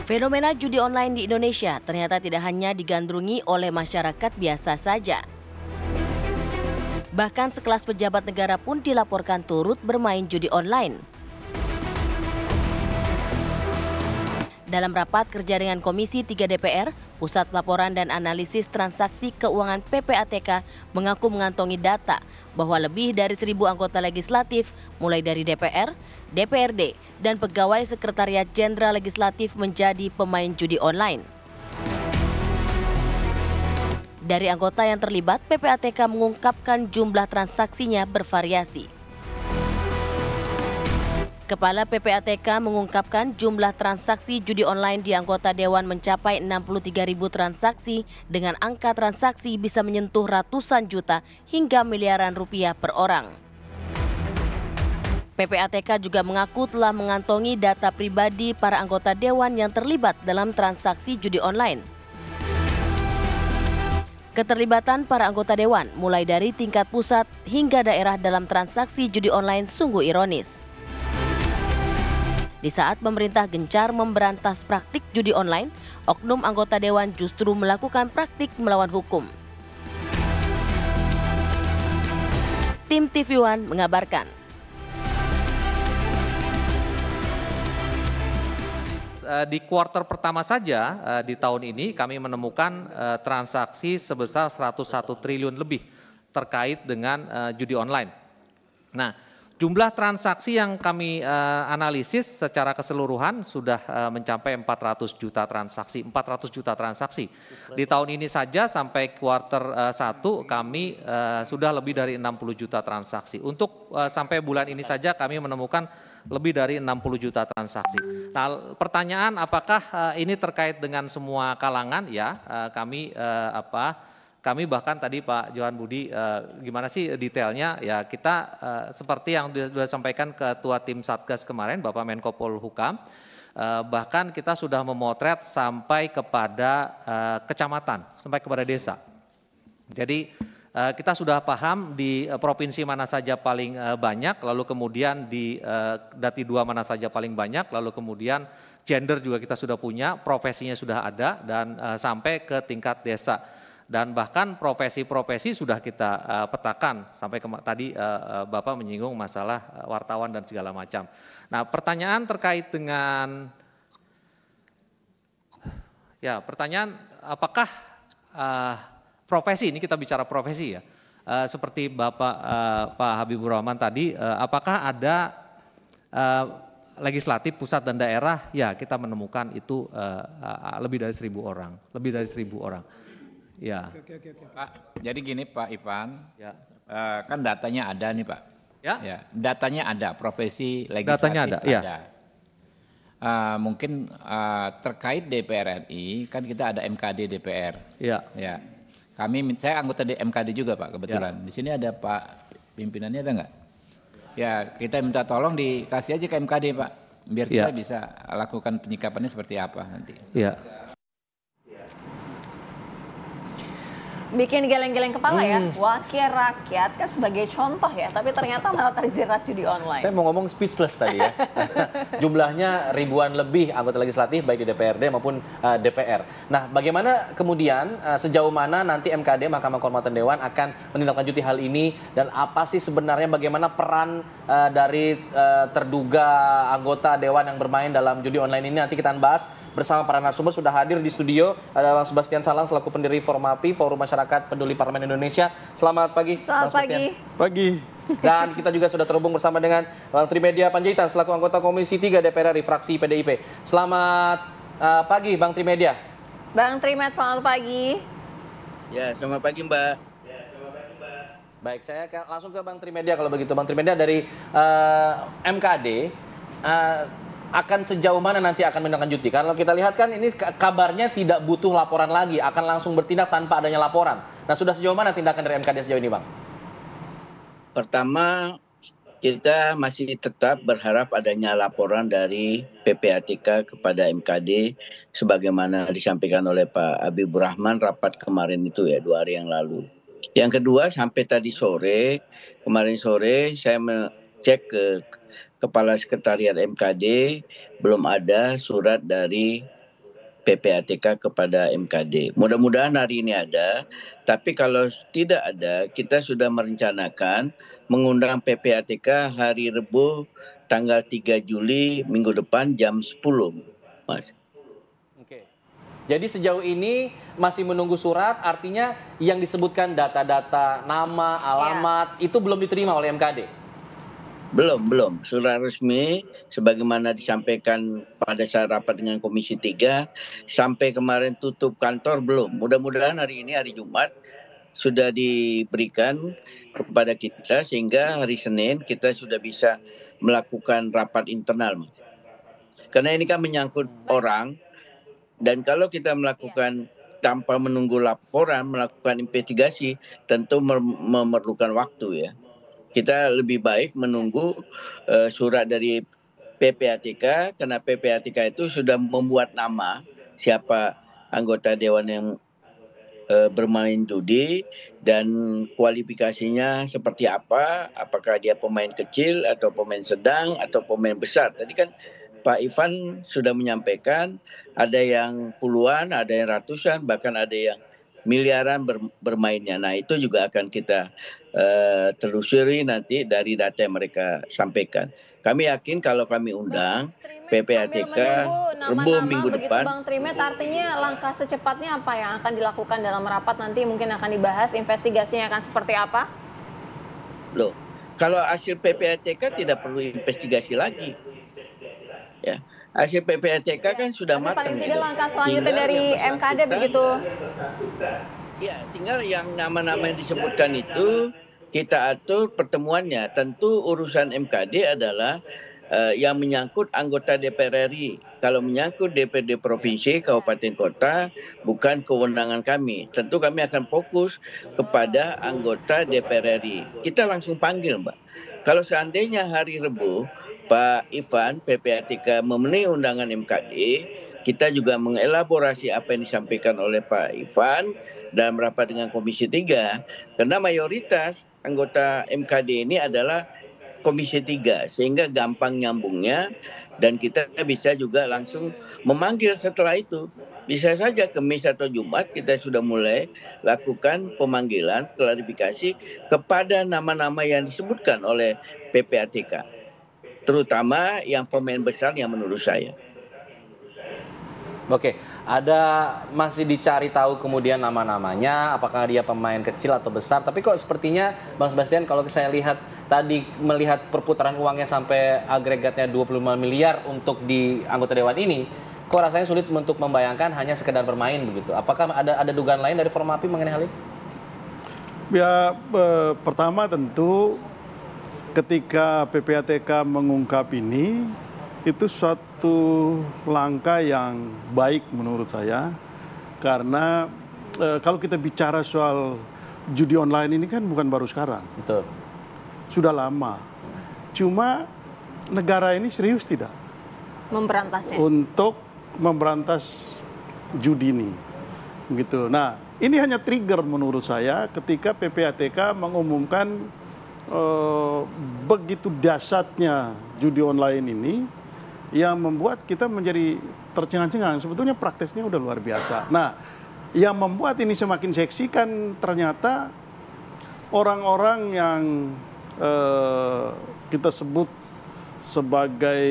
Fenomena judi online di Indonesia ternyata tidak hanya digandrungi oleh masyarakat biasa saja. Bahkan sekelas pejabat negara pun dilaporkan turut bermain judi online. Dalam rapat kerja dengan Komisi 3 DPR, Pusat Laporan dan Analisis Transaksi Keuangan PPATK mengaku mengantongi data bahwa lebih dari 1.000 anggota legislatif, mulai dari DPR, DPRD, dan pegawai Sekretariat Jenderal Legislatif menjadi pemain judi online. Dari anggota yang terlibat, PPATK mengungkapkan jumlah transaksinya bervariasi. Kepala PPATK mengungkapkan jumlah transaksi judi online di anggota Dewan mencapai 63.000 transaksi dengan angka transaksi bisa menyentuh ratusan juta hingga miliaran rupiah per orang. PPATK juga mengaku telah mengantongi data pribadi para anggota Dewan yang terlibat dalam transaksi judi online. Keterlibatan para anggota Dewan mulai dari tingkat pusat hingga daerah dalam transaksi judi online sungguh ironis. Di saat pemerintah gencar memberantas praktik judi online, oknum anggota Dewan justru melakukan praktik melawan hukum. Tim TV One mengabarkan. Di kuartal pertama saja di tahun ini kami menemukan transaksi sebesar 101 triliun lebih terkait dengan judi online. Nah, jumlah transaksi yang kami analisis secara keseluruhan sudah mencapai 400 juta transaksi. 400 juta transaksi. Di tahun ini saja sampai kuartal 1 kami sudah lebih dari 60 juta transaksi. Untuk sampai bulan ini saja kami menemukan lebih dari 60 juta transaksi. Nah, pertanyaan apakah ini terkait dengan semua kalangan? Ya, kami bahkan tadi Pak Johan Budi gimana sih detailnya ya kita seperti yang sudah disampaikan Ketua Tim Satgas kemarin Bapak Menko Polhukam, bahkan kita sudah memotret sampai kepada kecamatan, sampai kepada desa. Jadi kita sudah paham di provinsi mana saja paling banyak, lalu kemudian di Dati 2 mana saja paling banyak, lalu kemudian gender juga kita sudah punya, profesinya sudah ada, dan sampai ke tingkat desa. Dan bahkan profesi-profesi sudah kita petakan, sampai tadi Bapak menyinggung masalah wartawan dan segala macam. Nah, pertanyaan terkait dengan, ya pertanyaan apakah profesi, ini kita bicara profesi ya, seperti Bapak Pak Habibur Rahman tadi, apakah ada legislatif pusat dan daerah? Ya, kita menemukan itu lebih dari 1.000 orang, lebih dari 1.000 orang. Ya. Pak, jadi gini Pak Ivan, ya. Kan datanya ada nih Pak. Ya. Datanya ada, profesi legislatif datanya ada. Ya. Mungkin terkait DPR RI, kan kita ada MKD DPR. Ya. Saya anggota MKD juga Pak kebetulan. Di sini ada Pak pimpinannya, ada nggak? Ya, kita minta tolong dikasih aja ke MKD Pak, biar kita bisa lakukan penyikapannya seperti apa nanti. Ya. Bikin geleng-geleng kepala ya, wakil rakyat kan sebagai contoh ya, tapi ternyata malah terjerat judi online. Saya mau ngomong speechless tadi ya. Jumlahnya ribuan lebih anggota legislatif baik di DPRD maupun DPR. Nah, bagaimana kemudian sejauh mana nanti MKD Mahkamah Kehormatan Dewan akan menindaklanjuti hal ini, dan apa sih sebenarnya bagaimana peran dari terduga anggota Dewan yang bermain dalam judi online ini? Nanti kita bahas bersama para narasumber. Sudah hadir di studio ada Bang Sebastian Salang selaku pendiri Formapi, Forum Masyarakat Peduli Parlemen Indonesia. Selamat pagi. Selamat pagi. Pagi. Dan kita juga sudah terhubung bersama dengan Bang Trimedia Panjaitan selaku anggota Komisi 3 DPR RI fraksi PDIP. Selamat pagi Bang Trimedia. Bang Trimed, selamat pagi. Ya, selamat pagi Mbak. Baik, saya langsung ke Bang Trimedia kalau begitu. Bang Trimedia dari MKD, akan sejauh mana nanti akan menindaklanjuti? Kalau kita lihat kan ini kabarnya tidak butuh laporan lagi, akan langsung bertindak tanpa adanya laporan. Nah, sudah sejauh mana tindakan dari MKD sejauh ini, Bang? Pertama, kita masih tetap berharap adanya laporan dari PPATK kepada MKD sebagaimana disampaikan oleh Pak Habibur Rahman rapat kemarin itu ya 2 hari yang lalu. Yang kedua, sampai tadi sore, kemarin sore saya cek ke Kepala Sekretariat MKD, belum ada surat dari PPATK kepada MKD. Mudah-mudahan hari ini ada, tapi kalau tidak ada, kita sudah merencanakan mengundang PPATK hari Rabu tanggal 3 Juli minggu depan jam 10, Mas. Oke. Jadi sejauh ini masih menunggu surat, artinya yang disebutkan data-data nama, alamat, itu belum diterima oleh MKD? Belum. Surat resmi sebagaimana disampaikan pada saat rapat dengan Komisi 3 sampai kemarin tutup kantor belum. Mudah-mudahan hari ini hari Jumat sudah diberikan kepada kita sehingga hari Senin kita sudah bisa melakukan rapat internal, Mas. Karena ini kan menyangkut orang, dan kalau kita melakukan tanpa menunggu laporan, melakukan investigasi tentu memerlukan waktu ya. Kita lebih baik menunggu surat dari PPATK, karena PPATK itu sudah membuat nama siapa anggota dewan yang bermain judi dan kualifikasinya seperti apa, apakah dia pemain kecil atau pemain sedang atau pemain besar. Tadi kan Pak Ivan sudah menyampaikan ada yang puluhan, ada yang ratusan, bahkan ada yang miliaran bermainnya. Nah itu juga akan kita telusuri nanti dari data yang mereka sampaikan. Kami yakin kalau kami undang PPATK Rabu minggu depan. Bang Trimet, artinya langkah secepatnya apa yang akan dilakukan dalam rapat nanti, mungkin akan dibahas, investigasinya akan seperti apa? Loh, kalau hasil PPATK tidak perlu investigasi lagi. Ya, hasil PPATK kan sudah matang. Paling tidak langkah selanjutnya dari MKD begitu. Ya, tinggal yang nama-nama yang disebutkan itu kita atur pertemuannya. Tentu urusan MKD adalah yang menyangkut anggota DPR RI. Kalau menyangkut DPRD provinsi, kabupaten, kota, bukan kewenangan kami. Tentu kami akan fokus kepada anggota DPR RI. Kita langsung panggil, Mbak. Kalau seandainya hari Rabu Pak Ivan PPATK memenuhi undangan MKD, kita juga mengelaborasi apa yang disampaikan oleh Pak Ivan dalam rapat dengan Komisi 3, karena mayoritas anggota MKD ini adalah Komisi 3, sehingga gampang nyambungnya dan kita bisa juga langsung memanggil setelah itu. Bisa saja Kamis atau Jumat kita sudah mulai lakukan pemanggilan klarifikasi kepada nama-nama yang disebutkan oleh PPATK, terutama yang pemain besar yang menurut saya. Oke, masih dicari tahu kemudian nama-namanya, apakah dia pemain kecil atau besar. Tapi kok sepertinya Bang Sebastian, kalau saya lihat tadi melihat perputaran uangnya sampai agregatnya 25 miliar untuk di anggota dewan ini, kok rasanya sulit untuk membayangkan hanya sekedar bermain begitu. Apakah ada dugaan lain dari Formapi mengenai hal ini? Ya, pertama tentu ketika PPATK mengungkap ini, itu suatu langkah yang baik menurut saya, karena kalau kita bicara soal judi online ini kan bukan baru sekarang. Betul. Sudah lama. Cuma negara ini serius tidak memberantasnya untuk memberantas judi ini. Gitu. Nah, ini hanya trigger menurut saya ketika PPATK mengumumkan begitu dahsyatnya judi online ini, yang membuat kita menjadi tercengang-cengang. Sebetulnya prakteknya udah luar biasa. Nah, yang membuat ini semakin seksi kan ternyata orang-orang yang kita sebut sebagai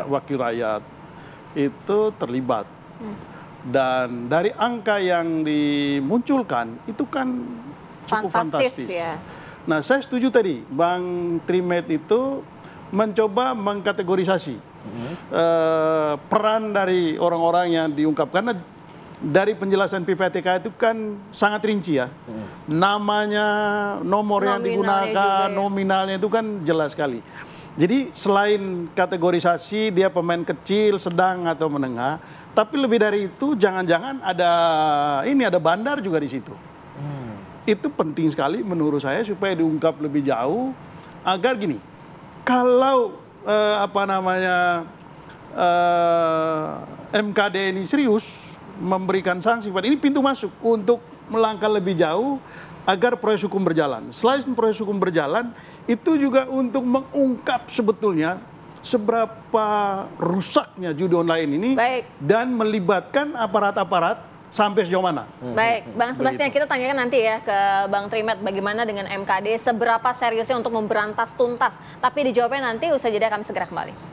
wakil rakyat itu terlibat. Dan dari angka yang dimunculkan itu kan cukup fantastis. Ya. Nah, saya setuju tadi Bang Trimet itu mencoba mengkategorisasi peran dari orang-orang yang diungkap, karena dari penjelasan PPATK itu kan sangat rinci ya, namanya, nomor yang digunakan, nominalnya itu kan jelas sekali. Jadi selain kategorisasi dia pemain kecil, sedang atau menengah, tapi lebih dari itu jangan-jangan ada bandar juga di situ. Itu penting sekali menurut saya supaya diungkap lebih jauh, agar gini, kalau MKD ini serius memberikan sanksi, ini pintu masuk untuk melangkah lebih jauh agar proses hukum berjalan. Selain proses hukum berjalan, itu juga untuk mengungkap sebetulnya seberapa rusaknya judi online ini dan melibatkan aparat-aparat sampai sejauh mana. Baik, Bang Sebastian, kita tanyakan nanti ya ke Bang Trimet bagaimana dengan MKD, seberapa seriusnya untuk memberantas tuntas. Tapi dijawabnya nanti usai jeda, kami segera kembali.